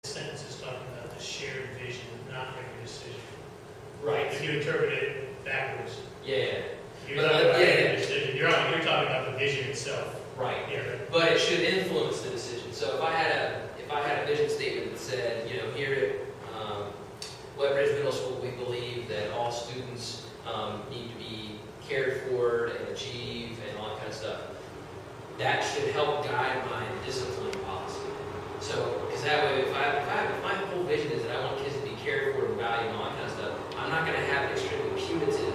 sentence is talking about the shared vision, not making a decision. Right. If you interpret it backwards, Yeah. you're talking about making a decision. You're talking about the vision itself. Right. Yeah. But it should influence the decision. So if I had a vision statement that said, here at Wetbridge Middle School, we believe that all students need to be cared for and achieve and all that kind of stuff. That should help guide my discipline policy. So, because that way, if my whole vision is that I want kids to be cared for and valued and all that kind of stuff, I'm not going to have an extremely punitive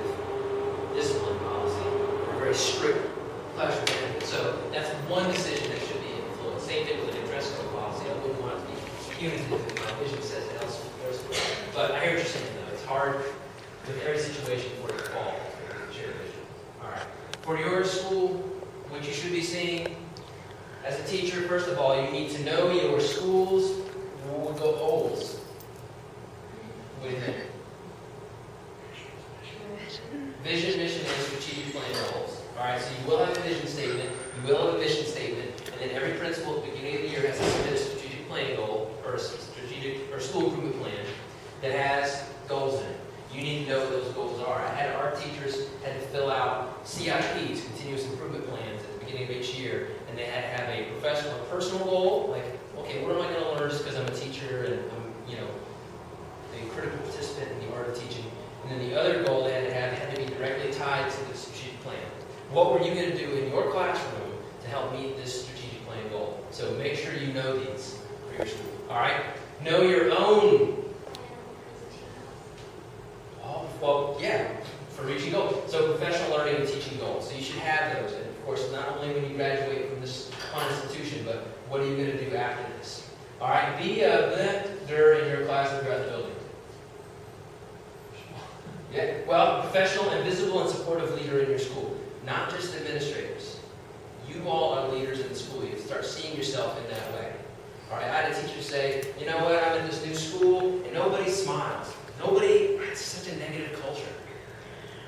discipline policy or a very strict classroom management. So that's one decision that should be influenced. Same thing with an dress code policy. I wouldn't want it to be punitive if my vision says it else. But I hear what you're saying, though. It's hard with every situation for it to fall with shared vision. All right. For your school, what you should be seeing as a teacher, first of all, you need to know your school's goals. What do you think? Vision, mission, and strategic plan goals. All right, so you will have a vision statement, you will have a mission statement, and then every principal at the beginning of the year has to submit a strategic plan goal or a strategic or school improvement plan that has goals in it. You need to know what those goals are. Our teachers had to fill out CIPs, continuous improvement plans, at the beginning of each year, and they had to have a professional, personal goal, like, okay, what am I going to learn just because I'm a teacher and I'm, a critical participant in the art of teaching. And then the other goal they had to be directly tied to the strategic plan. What were you going to do in your classroom to help meet this strategic plan goal? So make sure you know these for your school. All right? Know your own. Oh, well, yeah, for reaching goals. So professional learning and teaching goals. So you should have those. And of course, not only when you graduate from this fine institution, but what are you going to do after this? All right? Be a leader in your class and throughout the building. Yeah, well, professional and visible and supportive leader in your school, not just administrators. You all are leaders in the school. You start seeing yourself in that way. All right, I had a teacher say, you know what, I'm in this new school and nobody smiles. It's such a negative culture.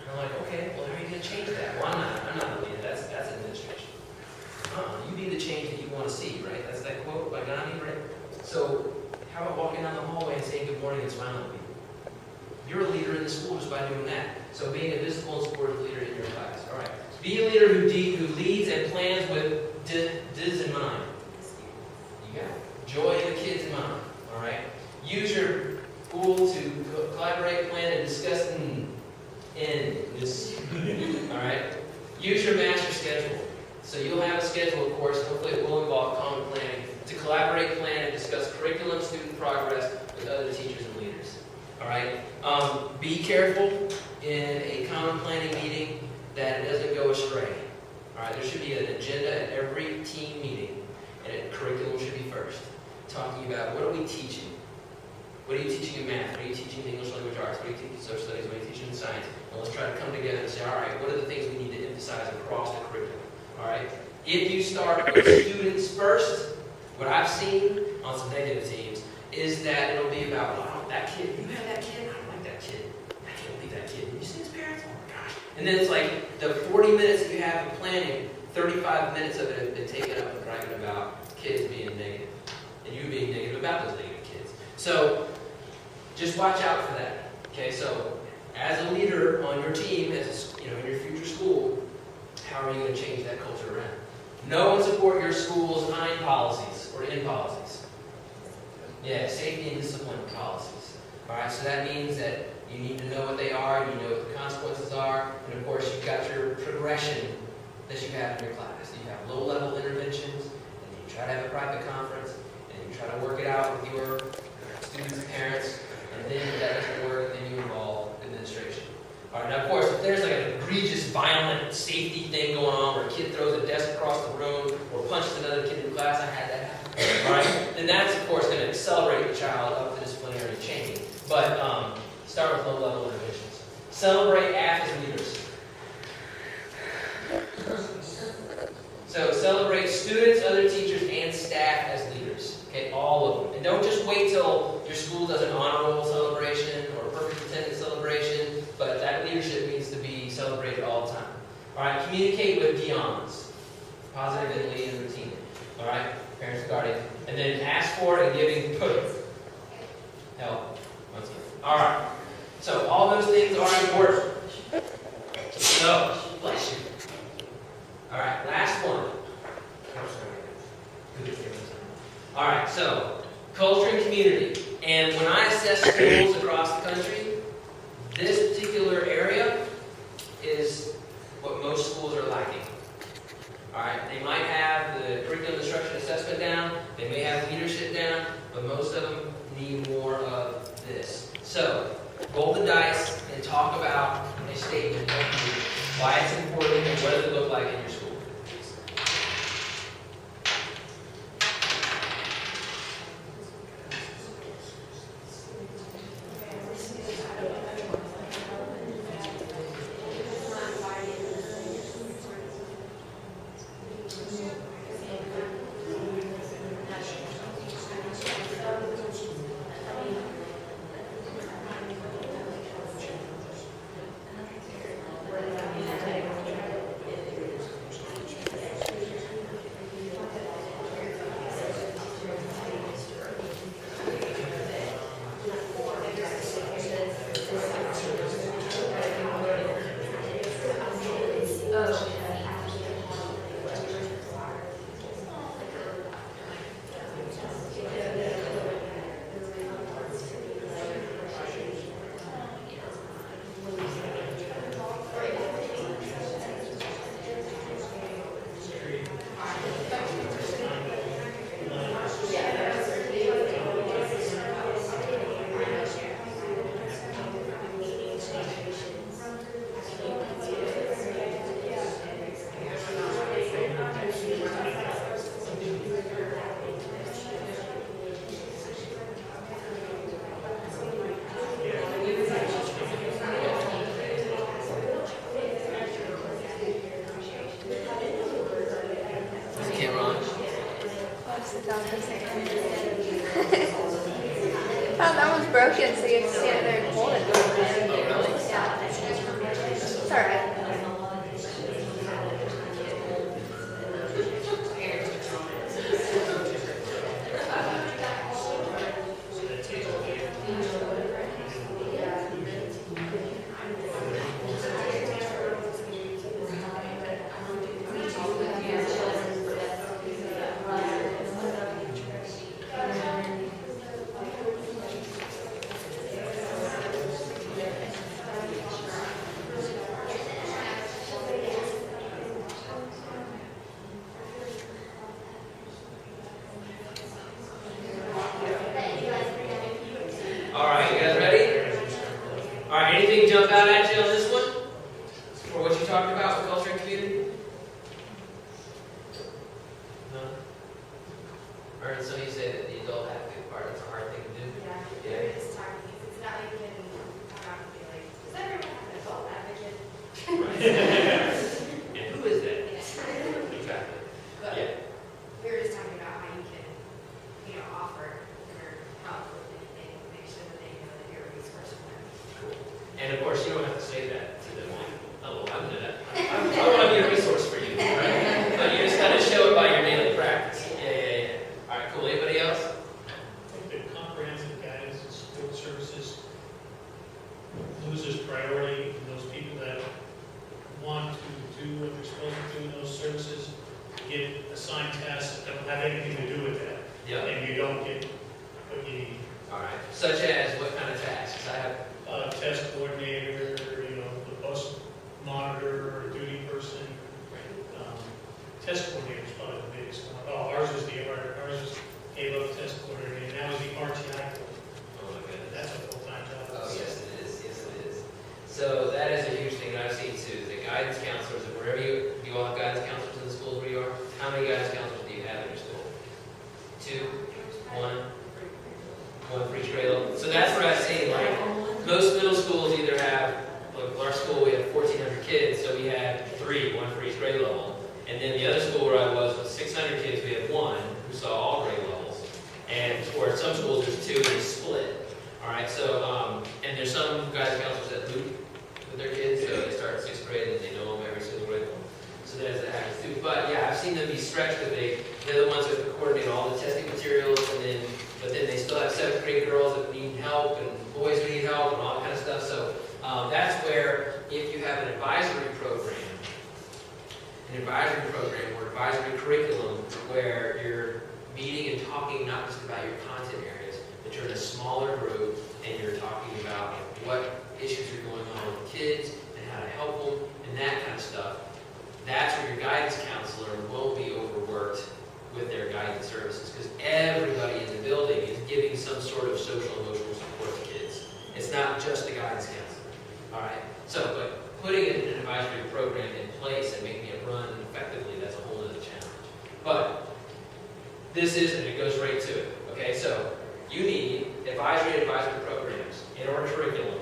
And I'm like, okay, well, how are you going to change that? Well, I'm not a leader. That's administration. You be the change that you want to see, right? That's that quote by Gandhi, right? So, how about walking down the hallway and saying good morning and smiling at people? You're a leader in the school just by doing that. So being a visible and supportive leader in your class. All right. Be a leader who leads and plans with does in mind. You got it. Joy in the kids in mind. All right. Use your school to collaborate, plan, and discuss in this. All right. Use your master schedule. So you'll have a schedule, of course. Hopefully it will involve common planning to collaborate, plan, and discuss curriculum, student progress with other teachers and leaders. All right. Be careful in a common planning meeting that it doesn't go astray. All right. There should be an agenda at every team meeting, and curriculum should be first. Talking about what are we teaching? What are you teaching in math? What are you teaching in English language arts? What are you teaching in social studies? What are you teaching in science? And let's try to come together and say, all right, what are the things we need to emphasize across the curriculum? All right. If you start with students first, what I've seen on some negative teams is that it'll be about, wow, that kid, you have that kid? I don't like that kid. I can't believe that kid. Did you see his parents? Oh my gosh. And then it's like the 40 minutes that you have of planning, 35 minutes of it have been taken up with bragging about kids being negative. And you being negative about those negative kids. So just watch out for that. Okay, so as a leader on your team, as in your future school, how are you going to change that culture around? Know and support your school's IN policies or IN policies. Yeah, safety and discipline policies. All right, so that means that you need to know what they are, you know what the consequences are, and of course you've got your progression that you have in your class. You have low-level interventions, and you try to have a private conference, and you try to work it out with your students and parents, and then if that doesn't work, then you involve administration. All right, now of course, if there's like an egregious, violent safety thing going on where a kid throws a desk across the room or punches another kid in class, I had that happen. All right, then that's of course going to accelerate the child up the disciplinary chain. But start with low-level interventions. Celebrate AF as leaders. So celebrate students, other teachers, and staff as leaders. Okay, all of them. And don't just wait till your school does an honor roll celebration or a perfect attendance celebration, but that leadership needs to be celebrated all the time. All right, communicate with peons, positive and lead and routine. All right, parents and guardians. And then ask for and giving Culture and community. And when I assess schools across the country, this particular area is what most schools are lacking. All right, they might have the curriculum instruction assessment down, they may have leadership down, but most of them need more of this. So, roll the dice and talk about a statement, why it's important, and what does it look like in your school. Oh, that one's broken, so you have to stand there and hold it. Yeah. It's alright. Anything jump out at you on this one? For what you talked about with culture and community? No? I heard some of you say that the adult advocate part, that's a hard thing to do. Yeah, we're just talking, it's not like you can come out and be like, does everyone have an adult advocate? And who is that? Yes. Exactly. But Yeah. we were just talking about how you can, offer or help with anything, make sure that they know that you're a resource for them. Cool. And of course, you don't have to say that to them. Oh, well, I'm good at that. I want to be a resource for you, right? But you just kind of show it by your daily practice. Yeah. All right, cool. Anybody else? I think the comprehensive guidance and support services loses priority in those people that want to do what they're supposed to do in those services, get assigned tasks that don't have anything to do with that. Yeah. And you don't get what you need. All right. Such as what kind of tasks? I have. Test coordinator, the bus monitor or duty person. Test coordinator is probably the biggest one. Oh, ours is A-level test coordinator, and that was the RTI. Oh my goodness. That's a full-time job. Oh, yes, it is. Yes, it is. So that is a huge thing that I've seen too. The guidance counselors, wherever you all have guidance counselors in the schools where you are, how many guidance counselors do you have in your school? 2? 1? One for each grade level. So that's what I've seen. Like most middle schools either have, like our school, we have 1,400 kids, so we had 3, 1 for each grade level. And then the other school where I was with 600 kids, we had 1 who saw all grade levels. And or some schools there's 2 and they split. All right. So and there's some guidance counselors that loop with their kids, so they start in 6th grade and they know them every single grade level. So there's that happens too. But yeah, I've seen them be stretched because they're the ones who have to coordinate all the testing materials, but then they still have 7th grade girls that need help and boys who need help and all that kind of stuff. So that's where if you have an advisory program or advisory curriculum where you're meeting and talking not just about your content areas, but you're in a smaller group and you're talking about what issues are going on with kids and how to help them and that kind of stuff. That's where your guidance counselor won't be overworked with their guidance services, because everybody in the building is giving some sort of social emotional support to kids. It's not just the guidance counselor. All right. So, but putting an advisory program in place and making it run effectively, that's a whole other challenge. But this is, and it goes right to it. Okay, so you need advisory programs in our curriculum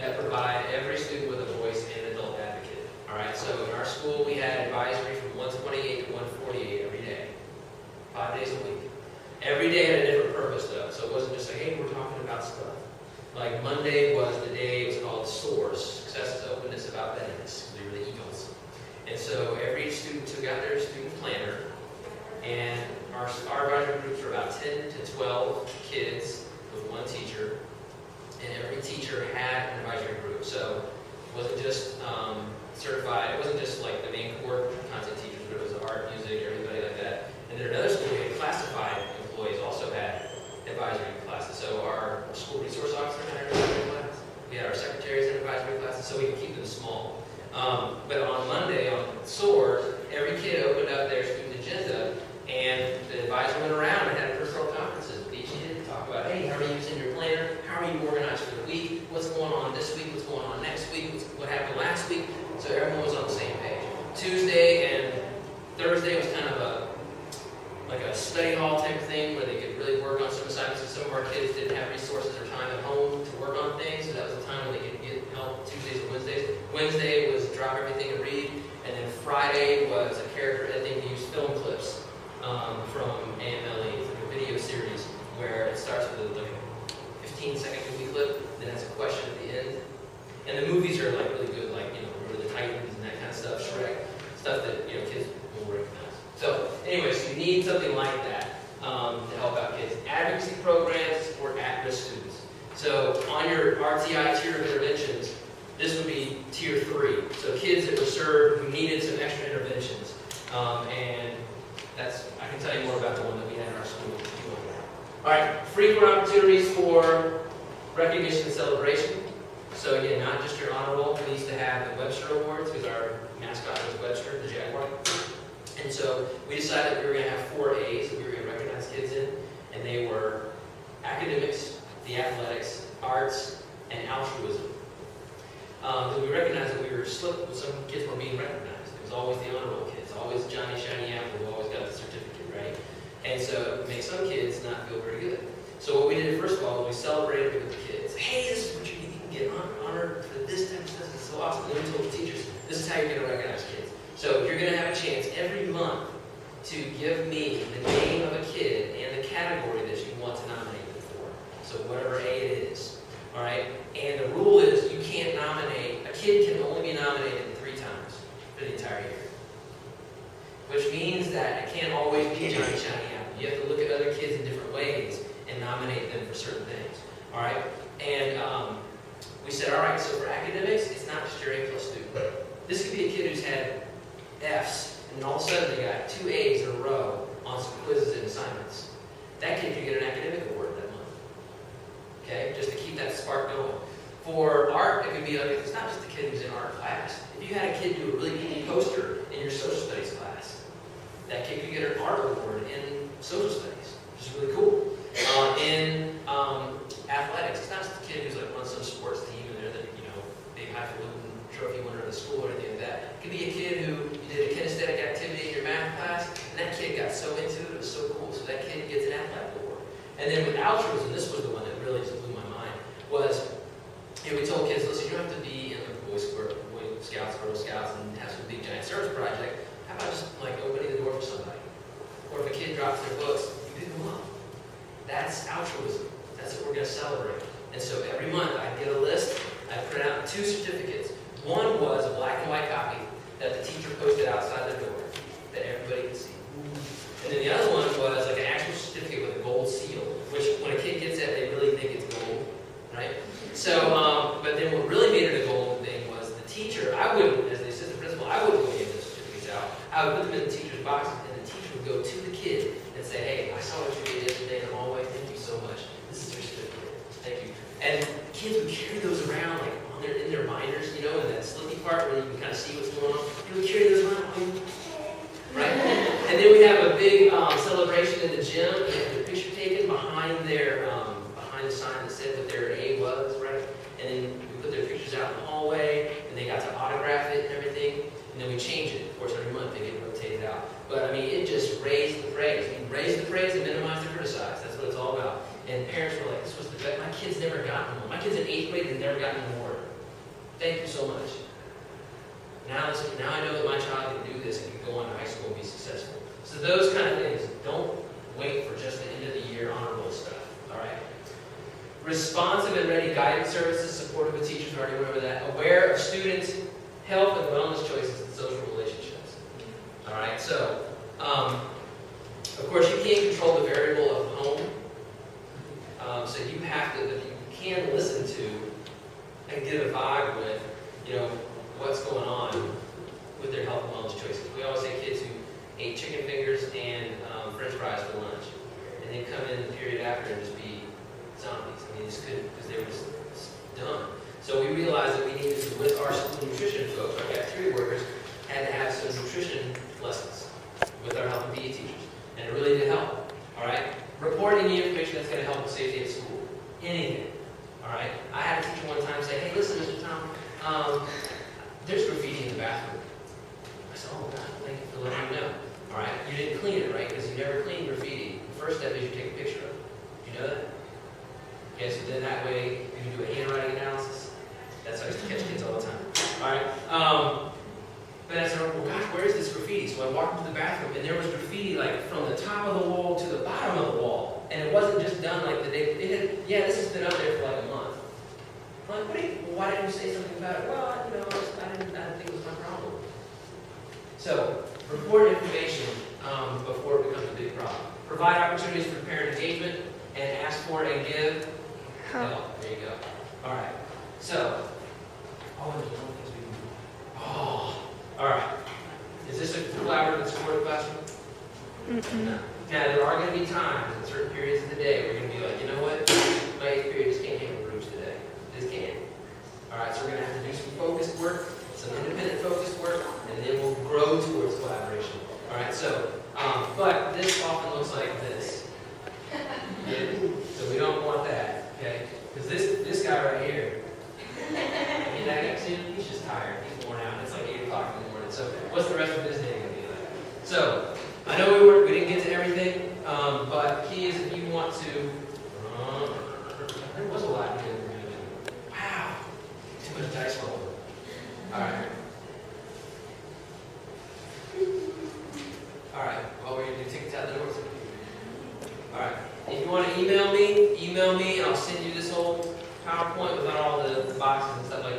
that provide every student with a voice and an adult advocate. All right, so in our school we had advisory from 128 to 148 every day, 5 days a week. Every day had a different purpose though, so it wasn't just like, hey, we're talking about stuff. Like Monday was the day, it was called SOARS, Success is Openness About Bettingness, because we were the Eagles. And so every student took out their student planner, and our advisory groups were about 10 to 12 kids with one teacher, and every teacher had an advisory group. So it wasn't just certified, it wasn't just like the main core content teachers, but it was art, music, everybody like that. And then another school, we had classified employees also had advisory classes. So our school resource officer had an advisory class. We had our secretaries had advisory classes, so we could keep them small. But on Monday, on SOARS, every kid opened up their student agenda, and the advisor went around and had personal conferences with each kid to talk about, hey, how are you using your planner? How are you organized for the week? What's going on this week? What's going on next week? What happened last week? So everyone was on the same page. Tuesday and Thursday was kind of like a study hall type of thing where they could really work on some assignments. So some of our kids didn't have resources or time at home to work on things, so that was the time when they could get help. Tuesdays and Wednesdays. Wednesday was drop everything and read, and then Friday was a character editing to use film clips from AMLA. It's like a video series where it starts with like a 15-second movie clip, then has a question at the end. And the movies are like really good, like, you know, Remember the Titans and that kind of stuff, Shrek, stuff that, you know, kids will recognize. So anyways, you need something like that to help out kids. Advocacy programs to support at-risk students. So on your RTI tier of interventions, this would be tier 3. So kids that were served who needed some extra interventions. And that's, I can tell you more about the one that we had in our school if you want that. All right, frequent opportunities for recognition and celebration. So again, not just your honor roll. We used to have the Webster Awards because our mascot was Webster, the Jaguar. And so we decided we were going to have 4 A's that we were going to recognize kids in, and they were academics, the athletics, arts, and altruism. Because we recognized that we were slipped with some kids were being recognized. It was always the honor roll kids, always Johnny Shiny Apple who always got the certificate, right? And so it made some kids not feel very good. So what we did first of all was we celebrated with the kids. Hey, this is what you can get honored for this type of stuff. It's so awesome. Then we told the teachers, this is how you're going to recognize kids. So you're going to have a chance every month to give me the name of a kid and the category that you want to nominate them for. So whatever A it is. All right? And the rule is you can't nominate, a kid can only be nominated 3 times for the entire year. Which means that it can't always be Johnny Shiny Apple. You have to look at other kids in different ways and nominate them for certain things. All right? And we said, all right, so for academics, it's not just your A+ student. This could be a kid who's had F's, and then all of a sudden they got 2 A's in a row on some quizzes and assignments. That kid could get an academic award that month. Okay, just to keep that spark going. For art, it could be like, it's not just the kid who's in art class. If you had a kid do a really neat poster in your social studies class, that kid could get an art award in social studies, which is really cool. In athletics, it's not just the kid who's like on some sports team and they're the, you know, big highfalutin trophy winner of the school or anything like that. It could be a kid who you did a kinesthetic activity in your math class, and that kid got so into it, it was so cool. So that kid gets an athletic award. And then with altruism, this was the one that really just blew my mind, was, you know, we told kids, listen, you don't have to be in the Boy Scouts, Girl Scouts, and have some big giant service project. How about just like opening the door for somebody? Or if a kid drops their books, you pick them up. That's altruism. That's what we're going to celebrate. And so every month I get a list, I print out 2 certificates. One was a black and white copy that the teacher posted outside the door that everybody could see. And then the other one was like an actual certificate with a gold seal, which when a kid gets that, they really think it's gold, right? So, but then what really made it a golden thing was the teacher, I wouldn't, as the assistant principal, I wouldn't go give those certificates out. I would put them in the teacher's boxes, and the teacher would go to the kid and say, hey, I saw And kids would carry those around like in their binders, you know, in that slippy part where you can kind of see what's going on. They would carry those around, right? And then we have a big celebration in the gym. They have their picture taken behind their behind the sign that said what their A was, right? And then we put their pictures out in the hallway, and they got to autograph it and everything. And then we change it. Of course, every month they get rotated out. But I mean, it just raised the praise. You raise the praise and minimize the criticize. That's what it's all about. And parents were like, "This was the best. My kid's never gotten one. My kid's in 8th grade and never gotten an award. Thank you so much. Now I know that my child can do this and can go on to high school and be successful." So those kind of things. Don't wait for just the end of the year honor roll stuff. All right. Responsive and ready guidance services, supportive of teachers. We already went over that. Aware of students' health and wellness choices and social relationships. All right. So, of course, you can't control the variable of home. So you have to, but you can listen to and get a vibe with, you know, what's going on with their health and wellness choices. We always say kids who ate chicken fingers and French fries for lunch, and then come in the period after and just be zombies. I mean, it's good because they were just done. So we realized that we needed to, with our school nutrition folks, our cafeteria workers, had to have some nutrition lessons with our health and PE teachers, and it really did help. All right, reporting the information that's going to help with safety at school, anything. All right, I had a teacher one time say, "Hey, listen, Mr. Tom, there's graffiti in the bathroom." I said, "Oh God, thank you for letting me know." All right, you didn't clean it, right? Because you never clean graffiti. The first step is you take a picture of it. Do you know that? Okay, so then that way you can do a handwriting analysis. That's how I used to catch kids all the time. All right. But I said, "Well, gosh, where is this graffiti?" So I walked into the bathroom, and there was graffiti like from the top of the wall to the bottom of the wall, and it wasn't just done like the day. It had, yeah, this has been up there for like a month. I'm like, why didn't you say something about it? Well, you know, I didn't think it was my problem. So, report information before it becomes a big problem. Provide opportunities for parent engagement and ask for and give help. There you go. All right. So, there's one thing we can do. All right. Is this a collaborative and supportive classroom? No. Now, there are going to be times in certain periods of the day where you're going to be like, you know what? My 8th period just can't handle groups today. Just can't. All right, so we're going to have to do some focused work, some independent focused work, and then we'll grow towards collaboration. All right, so, but this often looks like this. Yeah? So we don't want that, okay? Because this guy right here, I mean, that guy, see, he's just tired. He's worn out. It's like 8 o'clock in the morning. So what's the rest of his day going to be like? So I know we didn't get to everything, but key is if you want to, there was a lot we didn't really do. Wow, too much dice roll. All right. All right, well, we're going to do tickets out the door. All right, if you want to email me, and I'll send you this whole PowerPoint without all the boxes and stuff like that.